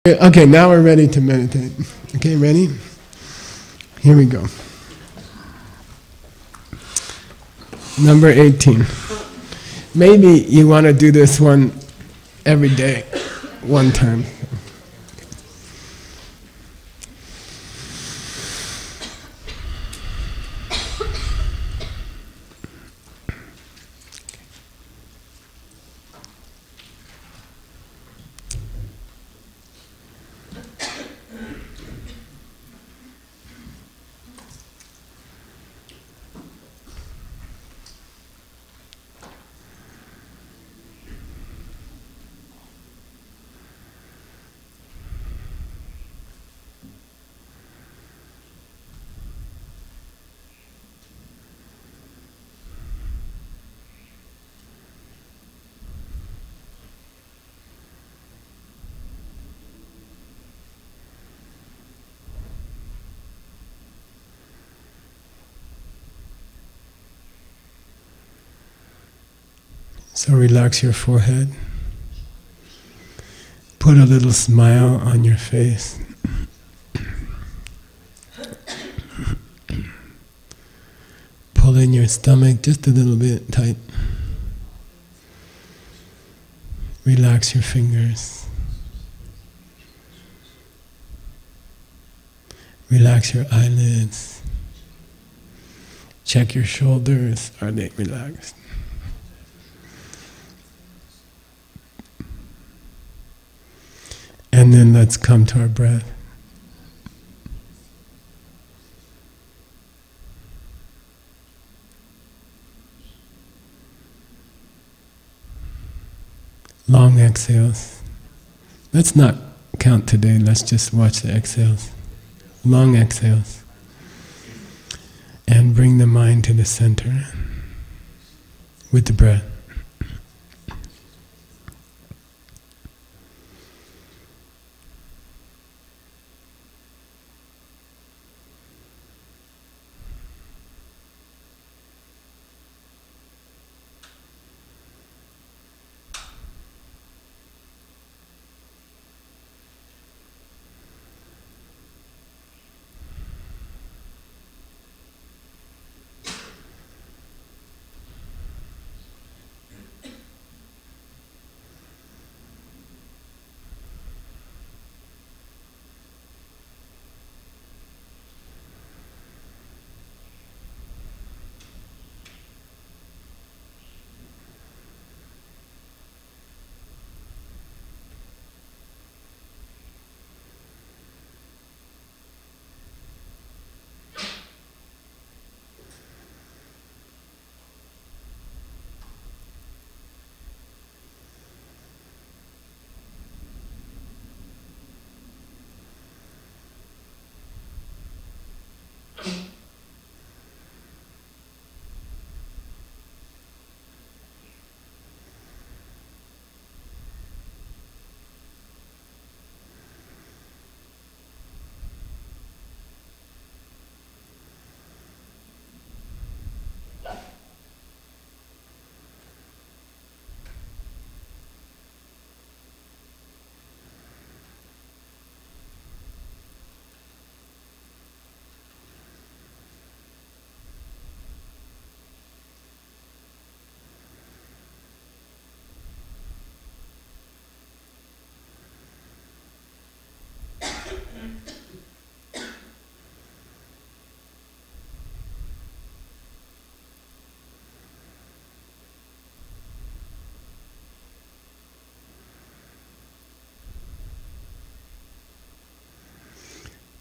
Okay, now we're ready to meditate. Okay, ready? Here we go. Number 18. Maybe you want to do this one every day, one time. So relax your forehead. Put a little smile on your face. Pull in your stomach just a little bit tight. Relax your fingers. Relax your eyelids. Check your shoulders. Are they relaxed? And then let's come to our breath. Long exhales. Let's not count today, let's just watch the exhales. Long exhales. And bring the mind to the center with the breath.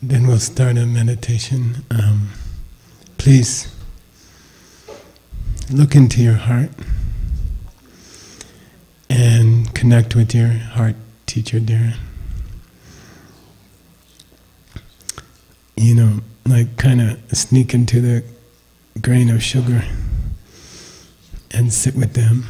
Then we'll start a meditation. Please look into your heart and connect with your heart teacher there. You know, like kind of sneak into the grain of sugar and sit with them.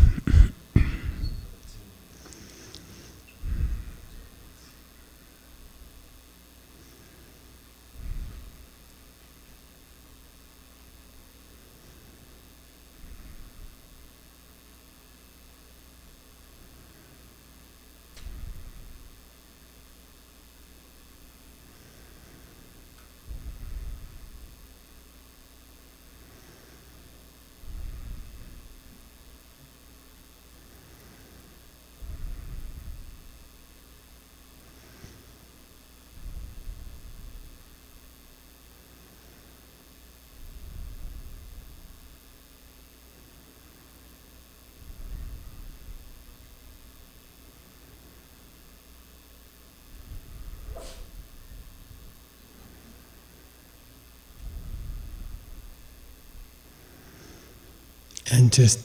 and just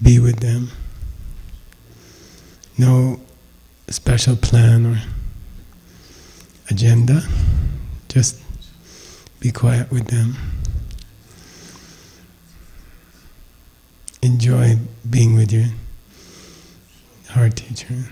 be with them. No special plan or agenda, just be quiet with them. Enjoy being with your heart teacher.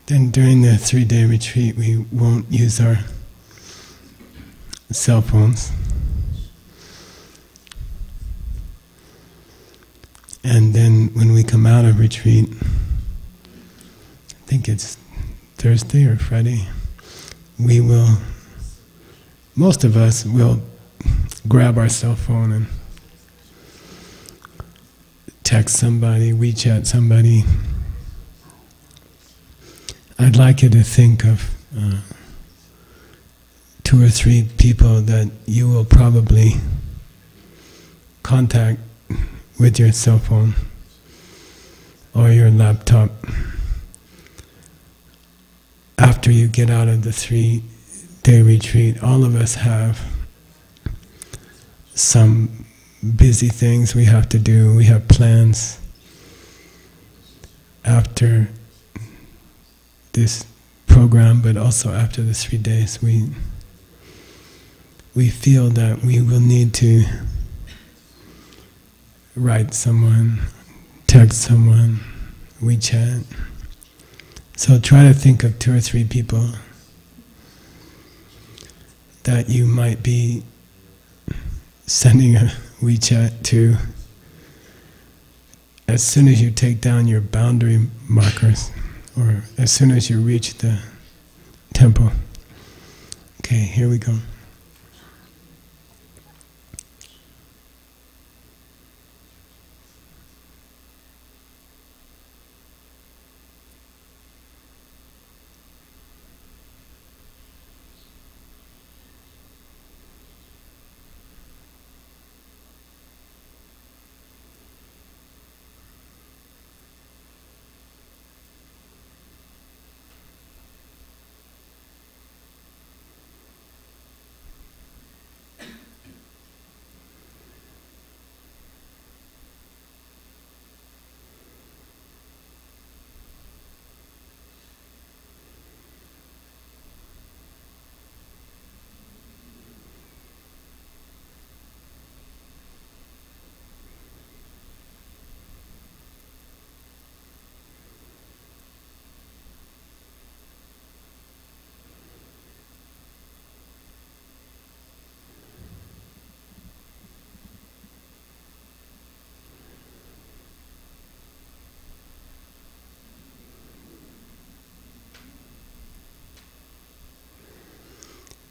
Then during the 3-day retreat, we won't use our cell phones. And then when we come out of retreat, I think it's Thursday or Friday, we will, most of us will grab our cell phone and text somebody, WeChat somebody. I'd like you to think of 2 or 3 people that you will probably contact with your cell phone or your laptop after you get out of the 3-day retreat. All of us have some busy things we have to do. We have plans after this program, but also after the 3 days, we feel that we will need to write someone, text someone, WeChat. So try to think of 2 or 3 people that you might be sending a WeChat to as soon as you take down your boundary markers, or as soon as you reach the temple. Okay, here we go.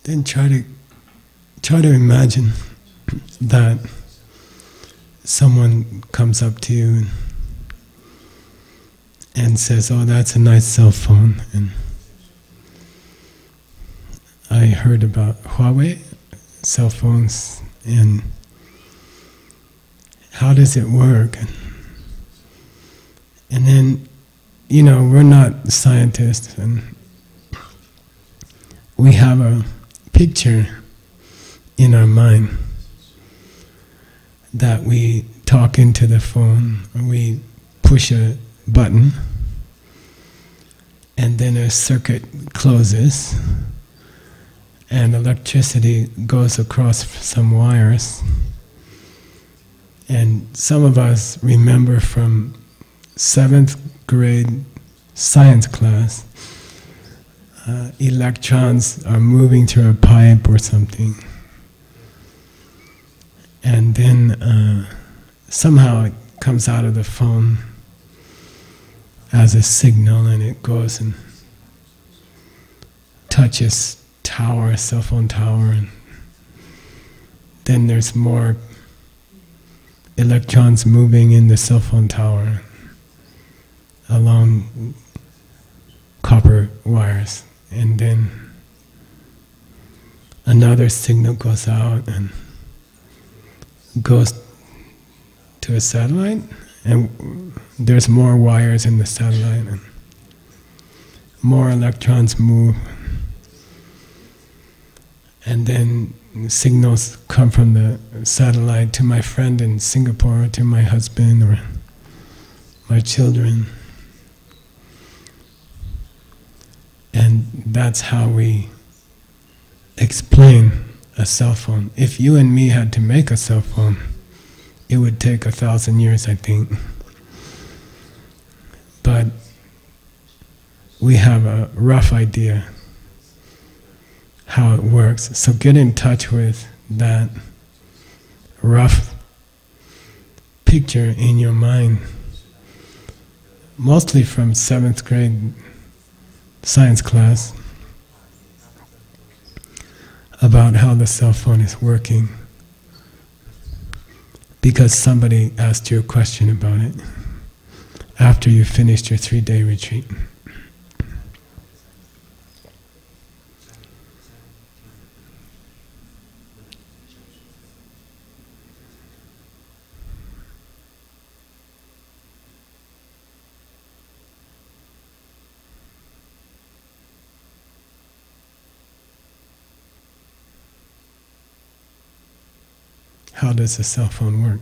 Then try to imagine that someone comes up to you and says, "Oh, that's a nice cell phone." And I heard about Huawei cell phones and how does it work? And then, we're not scientists, and we have a picture in our mind that we talk into the phone, or we push a button and then a circuit closes, and electricity goes across some wires. And some of us remember from 7th grade science class, electrons are moving through a pipe or something. And then somehow it comes out of the phone as a signal, and it goes and touches tower, cell phone tower, and then there's more electrons moving in the cell phone tower along copper wires, and then another signal goes out and goes to a satellite, and there's more wires in the satellite, and more electrons move, and then signals come from the satellite to my friend in Singapore, to my husband or my children. And that's how we explain a cell phone. If you and me had to make a cell phone, it would take 1,000 years, I think. But we have a rough idea how it works. So get in touch with that rough picture in your mind, mostly from 7th grade science class, about how the cell phone is working, because somebody asked you a question about it after you finished your 3-day retreat. How does a cell phone work?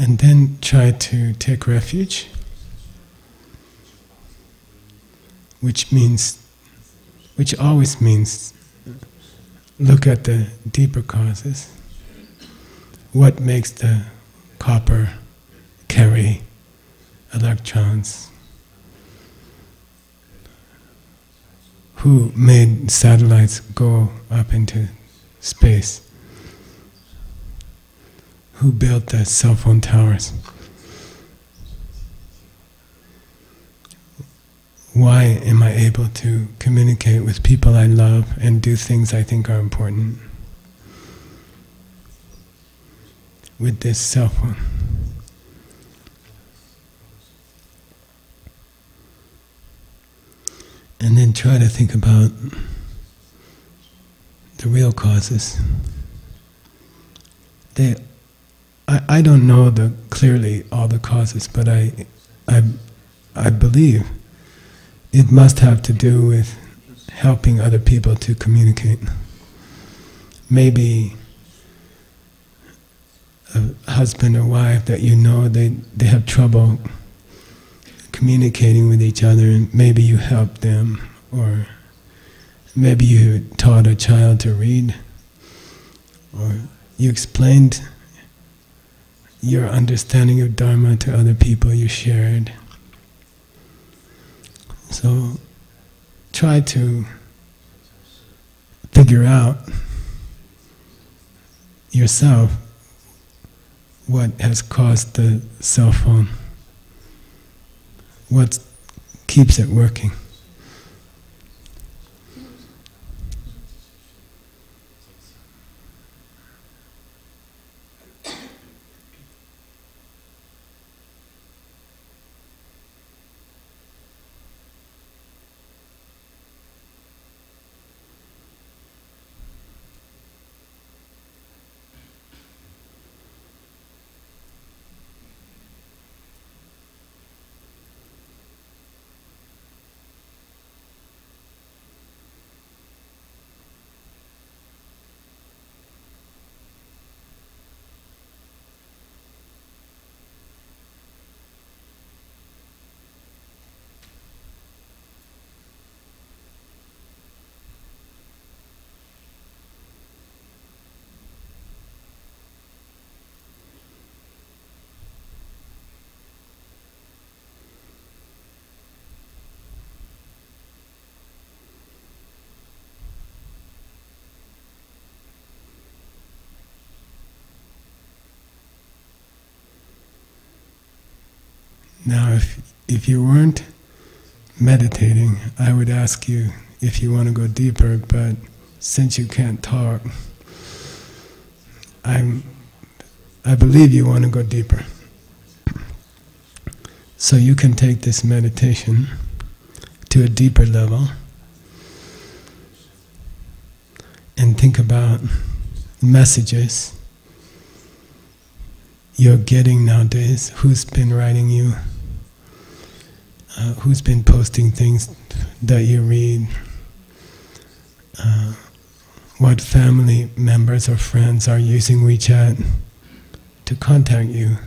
And then try to take refuge, which always means look at the deeper causes. What makes the copper carry electrons? Who made satellites go up into space? Who built the cell phone towers? Why am I able to communicate with people I love and do things I think are important with this cell phone? And then try to think about the real causes. I don't know clearly all the causes, but I believe it must have to do with helping other people to communicate. Maybe a husband or wife that you know they have trouble communicating with each other, and maybe you help them, or maybe you taught a child to read, or you explained your understanding of Dharma to other people, you shared. So try to figure out yourself what has caused the cell phone, what keeps it working. Now, if you weren't meditating, I would ask you if you want to go deeper, but since you can't talk, I believe you want to go deeper. So you can take this meditation to a deeper level and think about messages you're getting nowadays. Who's been writing you? Who's been posting things that you read? What family members or friends are using WeChat to contact you?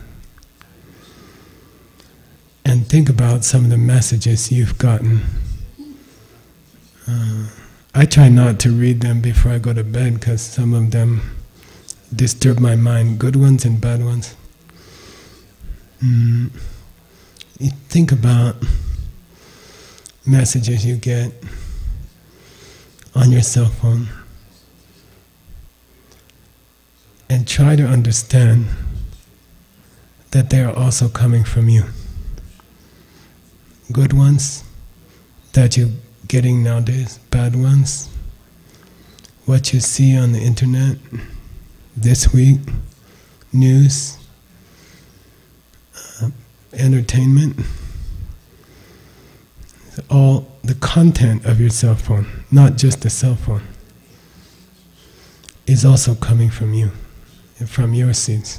And think about some of the messages you've gotten. I try not to read them before I go to bed because some of them disturb my mind, good ones and bad ones. You think about messages you get on your cell phone and try to understand that they are also coming from you. Good ones that you're getting nowadays, bad ones, what you see on the internet this week, news, entertainment, all the content of your cell phone, not just the cell phone, is also coming from you, from your seeds.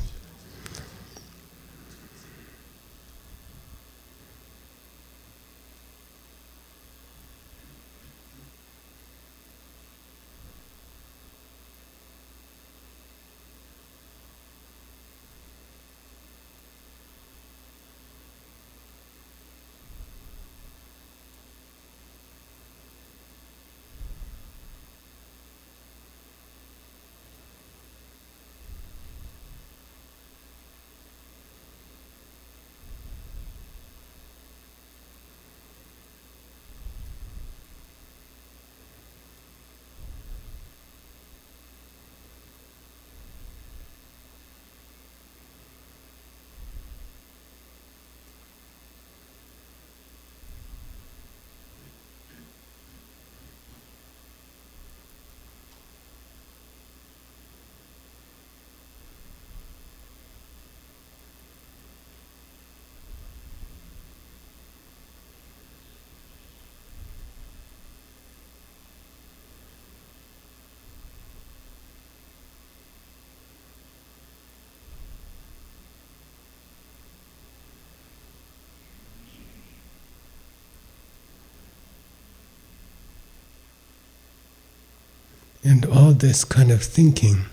And all this kind of thinking,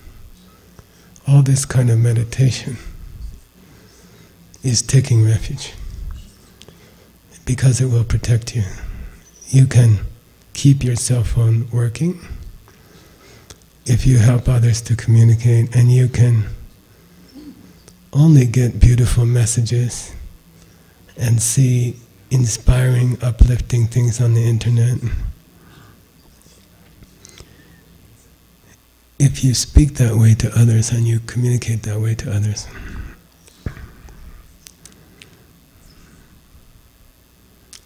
all this kind of meditation is taking refuge, because it will protect you. You can keep your cell phone working if you help others to communicate, and you can only get beautiful messages and see inspiring, uplifting things on the internet if you speak that way to others and you communicate that way to others.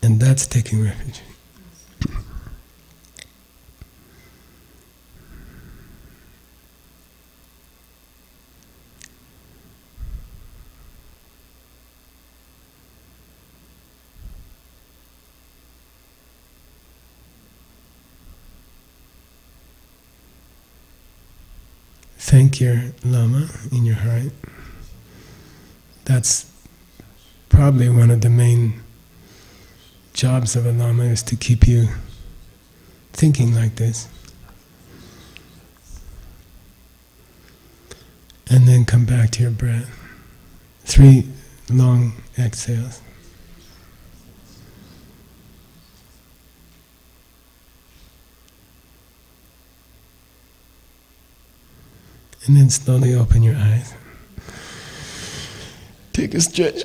And that's taking refuge. Thank your Lama in your heart. That's probably one of the main jobs of a Lama, is to keep you thinking like this. And then come back to your breath. 3 long exhales. And then slowly open your eyes. Take a stretch.